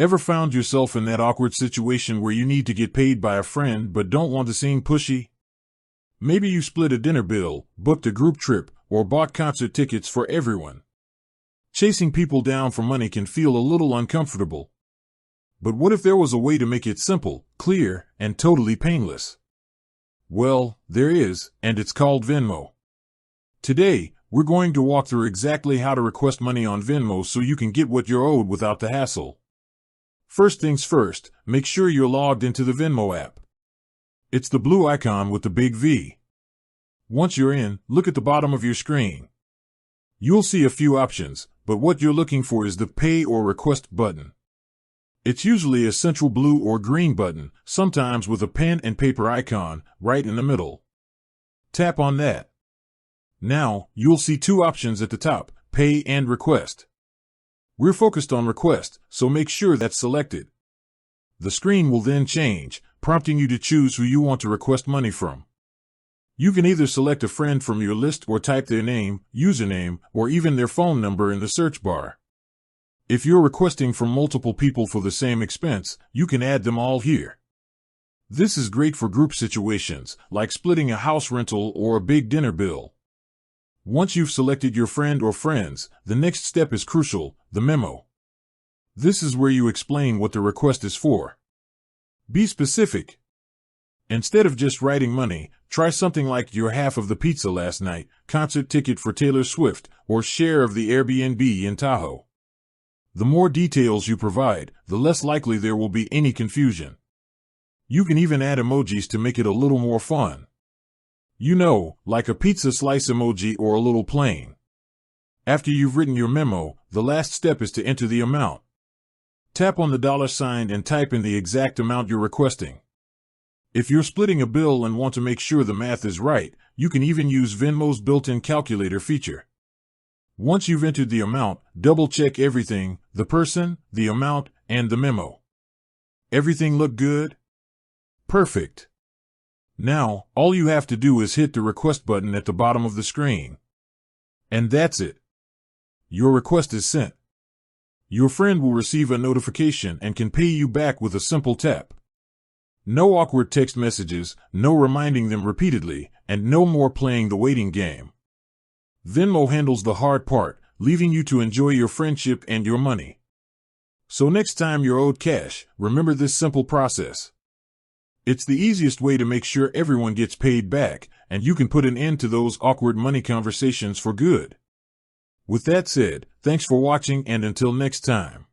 Ever found yourself in that awkward situation where you need to get paid by a friend but don't want to seem pushy? Maybe you split a dinner bill, booked a group trip, or bought concert tickets for everyone. Chasing people down for money can feel a little uncomfortable. But what if there was a way to make it simple, clear, and totally painless? Well, there is, and it's called Venmo. Today, we're going to walk through exactly how to request money on Venmo so you can get what you're owed without the hassle. First things first, make sure you're logged into the Venmo app. It's the blue icon with the big V. Once you're in, look at the bottom of your screen. You'll see a few options, but what you're looking for is the Pay or Request button. It's usually a central blue or green button, sometimes with a pen and paper icon, right in the middle. Tap on that. Now, you'll see two options at the top, Pay and Request. We're focused on Request, so make sure that's selected. The screen will then change, prompting you to choose who you want to request money from. You can either select a friend from your list or type their name, username, or even their phone number in the search bar. If you're requesting from multiple people for the same expense, you can add them all here. This is great for group situations, like splitting a house rental or a big dinner bill. Once you've selected your friend or friends, the next step is crucial, the memo. This is where you explain what the request is for. Be specific. Instead of just writing money, try something like your half of the pizza last night, concert ticket for Taylor Swift, or share of the Airbnb in Tahoe. The more details you provide, the less likely there will be any confusion. You can even add emojis to make it a little more fun. You know, like a pizza slice emoji or a little plane. After you've written your memo, the last step is to enter the amount. Tap on the $sign and type in the exact amount you're requesting. If you're splitting a bill and want to make sure the math is right, you can even use Venmo's built-in calculator feature. Once you've entered the amount, double-check everything, the person, the amount, and the memo. Everything look good? Perfect. Now, all you have to do is hit the request button at the bottom of the screen. And that's it. Your request is sent. Your friend will receive a notification and can pay you back with a simple tap. No awkward text messages, no reminding them repeatedly, and no more playing the waiting game. Venmo handles the hard part, leaving you to enjoy your friendship and your money. So next time you're owed cash, remember this simple process. It's the easiest way to make sure everyone gets paid back, and you can put an end to those awkward money conversations for good. With that said, thanks for watching, and until next time.